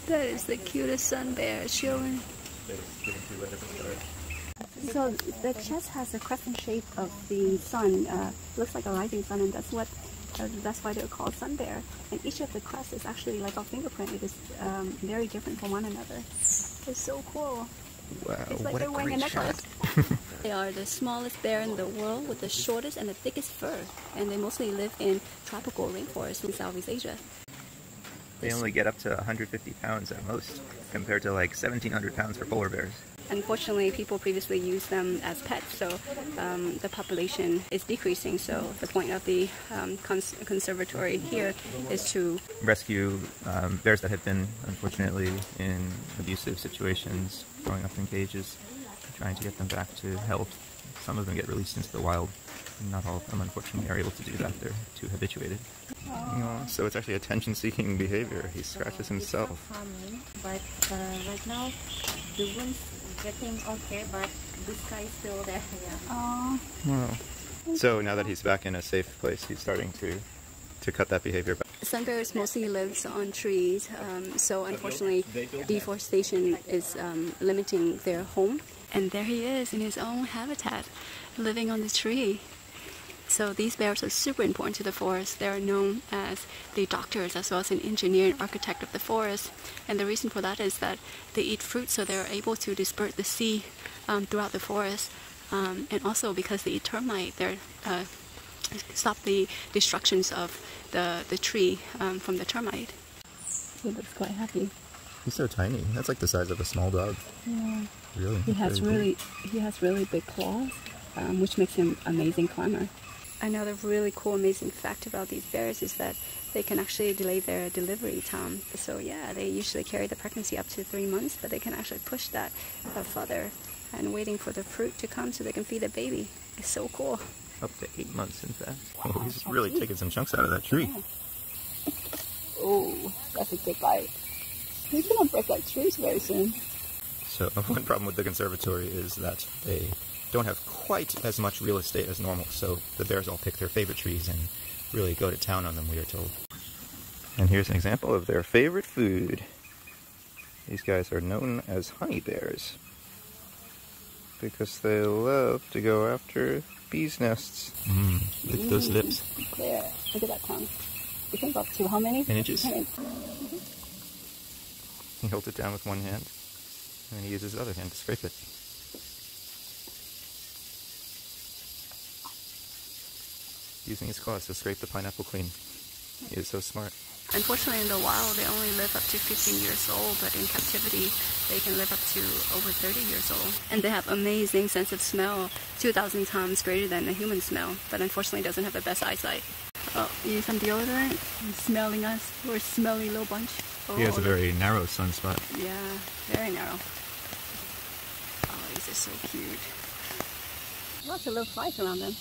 That is the cutest sun bear showing. So the chest has a crescent shape of the sun. Looks like a rising sun, and that's why they're called sun bear. And each of the crests is actually like a fingerprint. It is very different from one another. It's so cool. Wow, it's like what they're a wearing great a necklace. shot. They are the smallest bear in the world with the shortest and the thickest fur, and they mostly live in tropical rainforests in Southeast Asia. They only get up to 150 pounds at most, compared to like 1,700 pounds for polar bears. Unfortunately, people previously used them as pets, so the population is decreasing. So the point of the conservatory here is to rescue bears that have been, unfortunately, in abusive situations, growing up in cages, trying to get them back to health. Some of them get released into the wild. Not all of them, unfortunately, are able to do that. They're too habituated. So it's actually attention-seeking behavior. He scratches himself. But right now, the wound's getting okay, but this guy is still there. Yeah. Wow. So now that he's back in a safe place, he's starting to cut that behavior back. Sun bears mostly lives on trees, so unfortunately deforestation is limiting their home. And there he is in his own habitat, living on the tree. So these bears are super important to the forest. They are known as the doctors as well as an engineer and architect of the forest. And the reason for that is that they eat fruit, so they're able to disperse the seed throughout the forest. And also because they eat termite, they're stop the destructions of the tree from the termite. He looks quite happy. He's so tiny. That's like the size of a small dog. Yeah. Really? He has really big claws, which makes him an amazing climber. Another really cool, amazing fact about these bears is that they can actually delay their delivery time. So yeah, they usually carry the pregnancy up to 3 months, but they can actually push that further and waiting for the fruit to come so they can feed the baby. It's so cool. Up to 8 months, in fact. Oh, he's really taking some chunks out of that tree. Oh, that's a good bite. He's gonna break like trees very soon. So one problem with the conservatory is that they don't have quite as much real estate as normal, so the bears all pick their favorite trees and really go to town on them, we are told. And here's an example of their favorite food. These guys are known as honey bears because they love to go after bees' nests. Look at those lips. There, look at that tongue. You think up to how many? 10 inches. He holds it down with one hand, and then he uses the other hand to scrape it. Using his claws to scrape the pineapple clean. He is so smart. Unfortunately, in the wild, they only live up to 15 years old, but in captivity, they can live up to over 30 years old. And they have amazing sense of smell, 2,000 times greater than a human smell, but unfortunately doesn't have the best eyesight. Oh, you use some deodorant? He's smelling us. We're a smelly little bunch. Oh, he has a very narrow sunspot. Yeah, very narrow. Oh, these are so cute. Lots of little flies around them.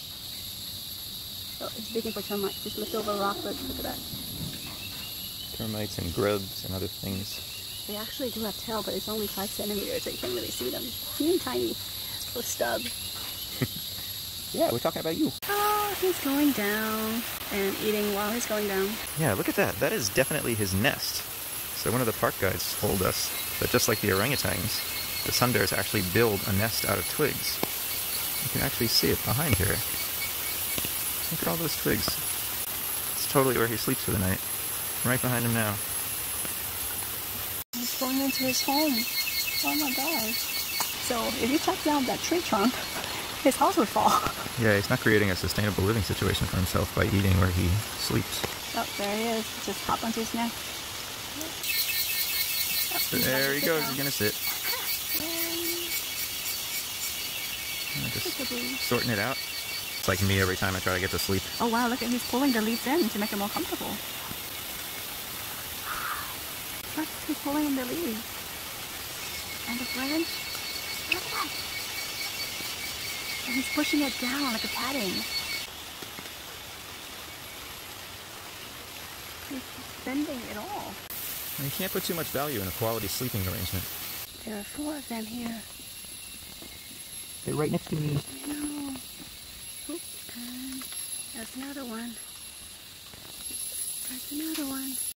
Oh, it's digging for termites. Just lift over a rock. Look at that. Termites and grubs and other things. They actually do have tail, but it's only 5 centimeters, so you can't really see them. Teeny tiny little stub. Yeah, we're talking about you. Oh, he's going down and eating while he's going down. Yeah, look at that. That is definitely his nest. So one of the park guides told us that just like the orangutans, the sun bears actually build a nest out of twigs. You can actually see it behind here. Look at all those twigs. It's totally where he sleeps for the night. Right behind him now. He's going into his home. Oh my gosh. So if you chop down that tree trunk, his house would fall. Yeah, he's not creating a sustainable living situation for himself by eating where he sleeps. Oh, there he is. Just hop onto his neck. Oh, there he goes. He's going to sit. Just sorting it out. It's like me every time I try to get to sleep. Oh wow, look at he's pulling the leaves in to make it more comfortable. Look, he's pulling in the leaves. And the branch. Look at that. And he's pushing it down like a padding. He's bending it all. You can't put too much value in a quality sleeping arrangement. There are 4 of them here. They're right next to me. I know. And there's another one. There's another one.